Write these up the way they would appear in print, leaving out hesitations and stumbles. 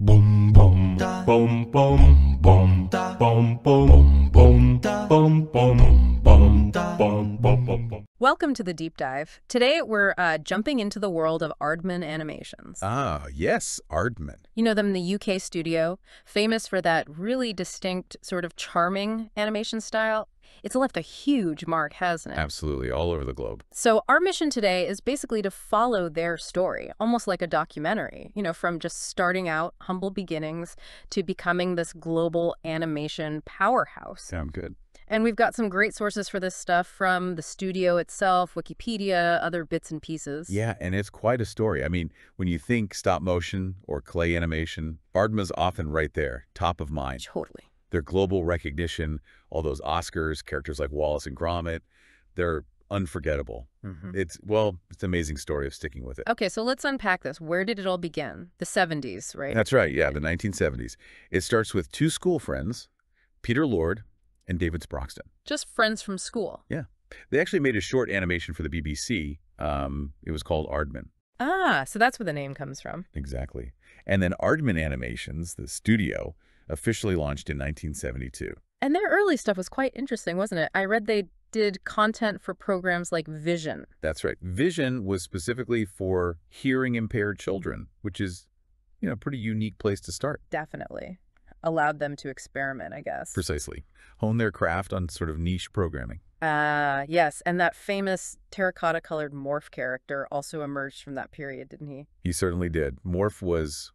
Boom boom boom boom boom boom boom boom boom boom boom boom boom. Welcome to the Deep Dive. Today we're jumping into the world of Aardman animations. Ah, yes, Aardman. You know them, the UK studio, famous for that really distinct, sort of charming animation style. It's left a huge mark, hasn't it? Absolutely, all over the globe. So our mission today is basically to follow their story, almost like a documentary, from just starting out, humble beginnings, to becoming this global animation powerhouse. Sound good. And we've got some great sources for this stuff from the studio itself, Wikipedia, other bits and pieces. Yeah, and it's quite a story. I mean, when you think stop motion or clay animation, Aardman's often right there, top of mind. Totally. Their global recognition, all those Oscars, characters like Wallace and Gromit, they're unforgettable. It's an amazing story of sticking with it. Okay, so let's unpack this. Where did it all begin? The 70s, right? That's right, yeah, the 1970s. It starts with two school friends, Peter Lord and David Sproxton. Just friends from school. Yeah. They actually made a short animation for the BBC. It was called Aardman. Ah, so that's where the name comes from. Exactly. And then Aardman Animations, the studio, officially launched in 1972. And their early stuff was quite interesting, wasn't it? I read they did content for programs like Vision. That's right. Vision was specifically for hearing-impaired children, which is, a pretty unique place to start. Definitely. Allowed them to experiment, I guess. Precisely. Hone their craft on sort of niche programming. Yes, and that famous terracotta-colored Morph character also emerged from that period, didn't he? He certainly did. Morph was,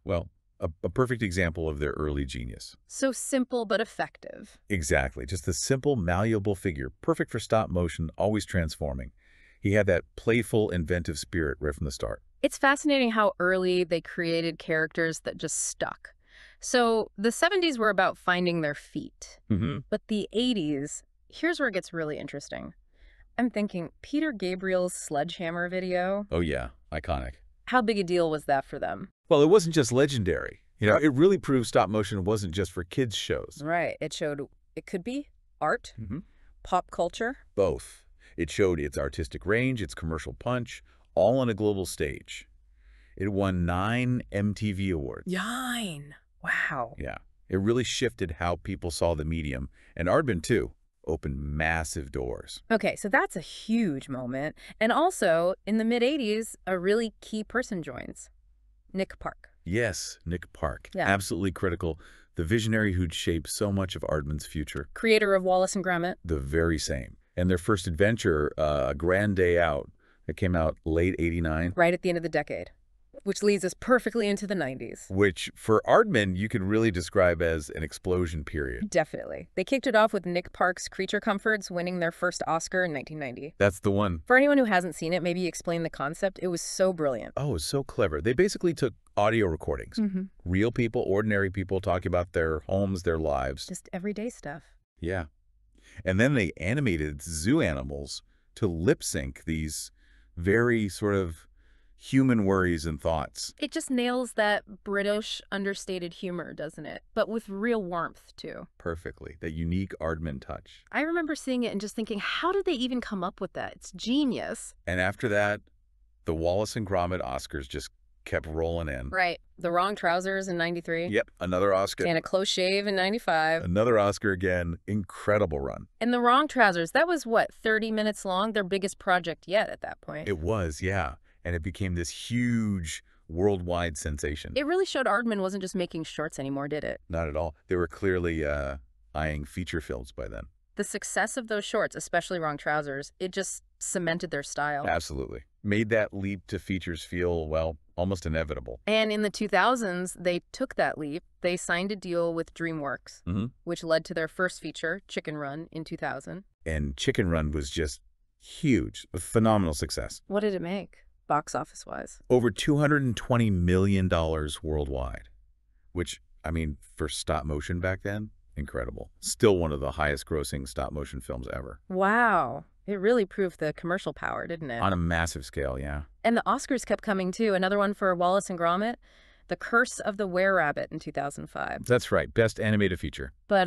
a perfect example of their early genius. So simple but effective. Exactly. Just a simple, malleable figure, perfect for stop motion, always transforming. He had that playful, inventive spirit right from the start. It's fascinating how early they created characters that just stuck. So the 70s were about finding their feet. But the 80s, here's where it gets really interesting. I'm thinking Peter Gabriel's Sledgehammer video. Oh, yeah. Iconic. How big a deal was that for them? Well, it wasn't just legendary. It really proved stop motion wasn't just for kids' shows. Right. It showed it could be art, pop culture. Both. It showed its artistic range, its commercial punch, all on a global stage. It won 9 MTV awards. 9. Wow. Yeah. It really shifted how people saw the medium. And Aardman, too, opened massive doors. Okay, so that's a huge moment. And also, in the mid-80s, a really key person joins. Nick Park. Yes, Nick Park. Yeah. Absolutely critical. The visionary who'd shaped so much of Aardman's future. Creator of Wallace and Gromit. The very same. And their first adventure, A Grand Day Out, that came out late 89. Right at the end of the decade. Which leads us perfectly into the 90s. Which, for Aardman, you could really describe as an explosion period. Definitely. They kicked it off with Nick Park's Creature Comforts winning their first Oscar in 1990. That's the one. For anyone who hasn't seen it, maybe explain the concept. It was so brilliant. Oh, it's so clever. They basically took audio recordings. Real people, ordinary people talking about their homes, their lives. Just everyday stuff. Yeah. And then they animated zoo animals to lip sync these very sort of human worries and thoughts. It just nails that British understated humor, doesn't it? But with real warmth, too. Perfectly. That unique Aardman touch. I remember seeing it and just thinking, how did they even come up with that? It's genius. And after that, the Wallace and Gromit Oscars just kept rolling in. Right. The Wrong Trousers in 93. Yep. Another Oscar. And A Close Shave in 95. Another Oscar again. Incredible run. And The Wrong Trousers, that was what, 30 minutes long? Their biggest project yet at that point. It was, yeah. And it became this huge worldwide sensation. It really showed Aardman wasn't just making shorts anymore, did it? Not at all. They were clearly eyeing feature films by then. The success of those shorts, especially Wrong Trousers, it just cemented their style. Absolutely. Made that leap to features feel, almost inevitable. And in the 2000s, they took that leap. They signed a deal with DreamWorks, which led to their first feature, Chicken Run, in 2000. And Chicken Run was just huge. A phenomenal success. What did it make? Box office-wise? Over $220 million worldwide, which, for stop motion back then, incredible. Still one of the highest grossing stop motion films ever. Wow. It really proved the commercial power, didn't it? On a massive scale, yeah. And the Oscars kept coming, too. Another one for Wallace and Gromit, The Curse of the Were-Rabbit in 2005. That's right. Best animated feature. But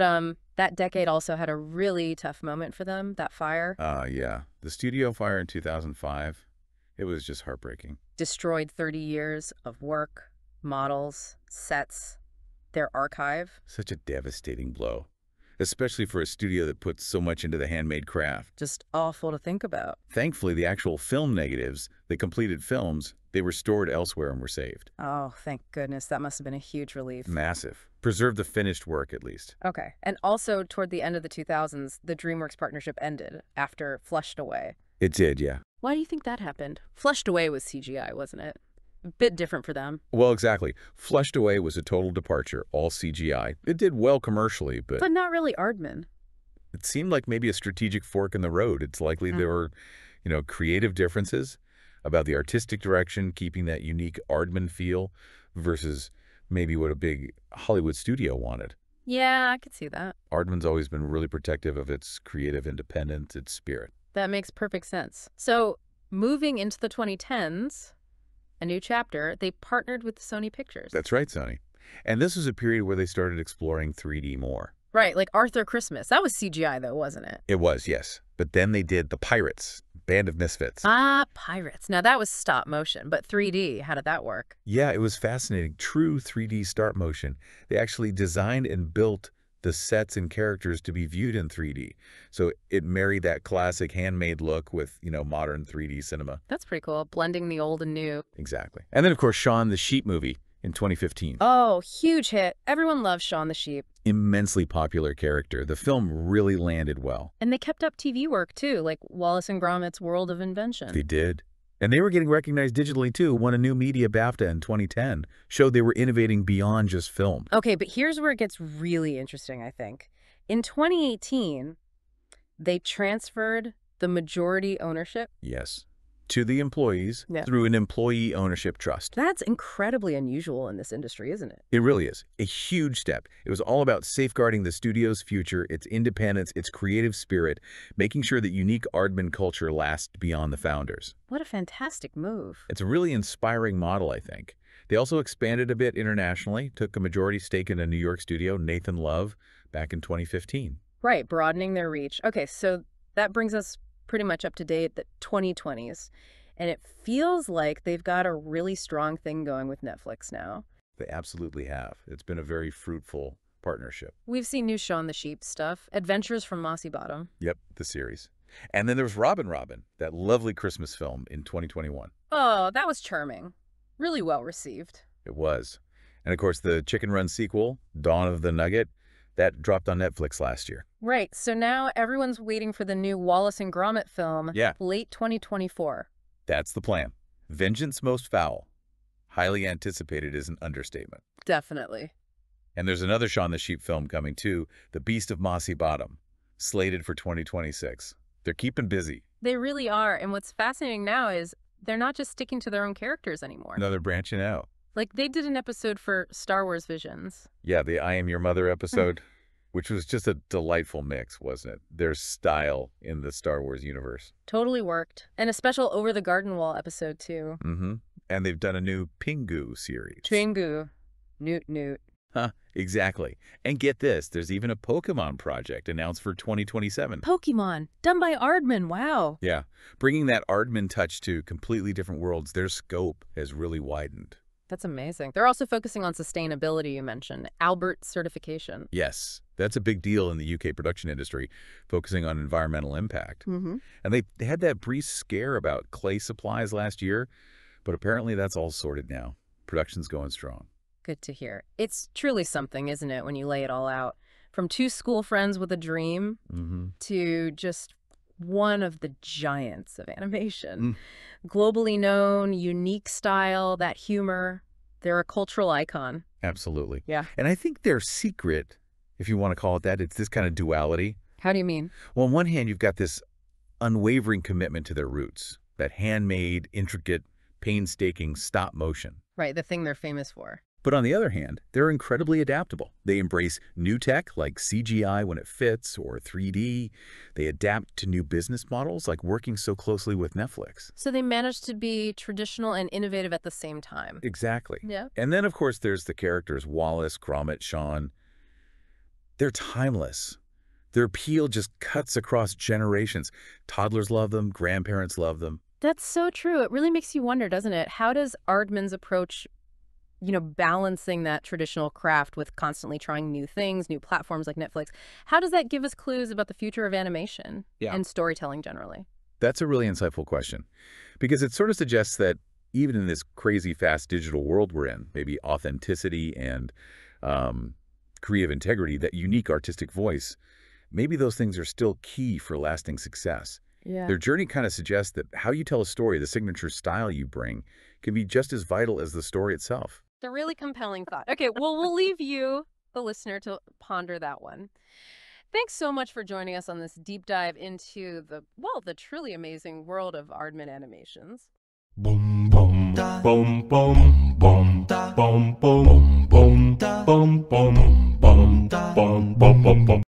that decade also had a really tough moment for them, that fire. Yeah. The studio fire in 2005. It was just heartbreaking. Destroyed 30 years of work, models, sets, their archive. Such a devastating blow, especially for a studio that puts so much into the handmade craft. Just awful to think about. Thankfully, the actual film negatives, the completed films, they were stored elsewhere and were saved. Oh, thank goodness. That must have been a huge relief. Massive. Preserved the finished work, at least. Okay. And also, toward the end of the 2000s, the DreamWorks partnership ended after Flushed Away. It did, yeah. Why do you think that happened? Flushed Away was CGI, wasn't it? A bit different for them. Well, exactly. Flushed Away was a total departure, all CGI. It did well commercially, but not really Aardman. it seemed like maybe a strategic fork in the road. It's likely there were, creative differences about the artistic direction, keeping that unique Aardman feel versus maybe what a big Hollywood studio wanted. Yeah, I could see that. Aardman's always been really protective of its creative independence, its spirit. That makes perfect sense. So, moving into the 2010s, a new chapter, they partnered with Sony Pictures. That's right, Sony. And this was a period where they started exploring 3D more. Right, like Arthur Christmas. That was CGI, though, wasn't it? It was, yes. But then they did The Pirates, Band of Misfits. Ah, Pirates. Now, that was stop motion, but 3D, how did that work? Yeah, it was fascinating. True 3D start motion. They actually designed and built the sets and characters to be viewed in 3D. So it married that classic handmade look with, modern 3D cinema. That's pretty cool, blending the old and new. Exactly. And then, of course, Shaun the Sheep movie in 2015. Oh, huge hit. Everyone loves Shaun the Sheep. Immensely popular character. The film really landed well. And they kept up TV work, too, like Wallace and Gromit's World of Invention. They did. And they were getting recognized digitally, too. Won a new media BAFTA in 2010. Showed they were innovating beyond just film. Okay, but here's where it gets really interesting, I think. In 2018, they transferred the majority ownership. Yes. To the employees through an employee ownership trust. That's incredibly unusual in this industry, isn't it? It really is. A huge step. It was all about safeguarding the studio's future, its independence, its creative spirit, making sure that unique Aardman culture lasts beyond the founders. What a fantastic move. It's a really inspiring model, I think. They also expanded a bit internationally, took a majority stake in a New York studio, Nathan Love, back in 2015. Right, broadening their reach. Okay, so that brings us pretty much up to date, the 2020s. And it feels like they've got a really strong thing going with Netflix now. They absolutely have. It's been a very fruitful partnership. We've seen new Shaun the Sheep stuff, Adventures from Mossy Bottom. Yep, the series. And then there was Robin, that lovely Christmas film in 2021. Oh, that was charming. Really well received. It was. And of course, the Chicken Run sequel, Dawn of the Nugget, that dropped on Netflix last year. Right. So now everyone's waiting for the new Wallace and Gromit film, late 2024. That's the plan. Vengeance Most Foul. Highly anticipated is an understatement. Definitely. And there's another Shaun the Sheep film coming too, The Beast of Mossy Bottom, slated for 2026. They're keeping busy. They really are. And what's fascinating now is they're not just sticking to their own characters anymore. No, they're branching out. Like, they did an episode for Star Wars Visions. Yeah, the I Am Your Mother episode, which was just a delightful mix, wasn't it? Their style in the Star Wars universe. Totally worked. And a special Over the Garden Wall episode, too. Mm-hmm. And they've done a new Pingu series. Pingu. Newt Newt. Huh, exactly. And get this, there's even a Pokemon project announced for 2027. Pokemon, done by Aardman, wow. Yeah, bringing that Aardman touch to completely different worlds, their scope has really widened. That's amazing. They're also focusing on sustainability, you mentioned. Albert certification. Yes, that's a big deal in the UK production industry, focusing on environmental impact. And they had that brief scare about clay supplies last year, but apparently that's all sorted now. Production's going strong. Good to hear. It's truly something, isn't it, when you lay it all out? From two school friends with a dream to just one of the giants of animation. Globally known, unique style, that humor. They're a cultural icon. Absolutely. Yeah. And I think their secret, if you want to call it that, it's this kind of duality. How do you mean? Well, on one hand, you've got this unwavering commitment to their roots, that handmade, intricate, painstaking stop motion. Right, the thing they're famous for. But on the other hand, they're incredibly adaptable. They embrace new tech like CGI when it fits or 3D. They adapt to new business models like working so closely with Netflix. So they manage to be traditional and innovative at the same time. Exactly. Yeah. And then, of course, there's the characters Wallace, Gromit, Shaun. They're timeless. Their appeal just cuts across generations. Toddlers love them. Grandparents love them. That's so true. It really makes you wonder, doesn't it? How does Aardman's approach balancing that traditional craft with constantly trying new things, new platforms like Netflix. How does that give us clues about the future of animation and storytelling generally? That's a really insightful question, because it sort of suggests that even in this crazy fast digital world we're in, maybe authenticity and creative integrity, that unique artistic voice, maybe those things are still key for lasting success. Yeah. Their journey kind of suggests that how you tell a story, the signature style you bring, can be just as vital as the story itself. It's a really compelling thought. Okay, well, we'll leave you, the listener, to ponder that one. Thanks so much for joining us on this deep dive into the truly amazing world of Aardman animations. Boom boom boom boom boom boom boom boom boom boom boom boom boom boom boom boom.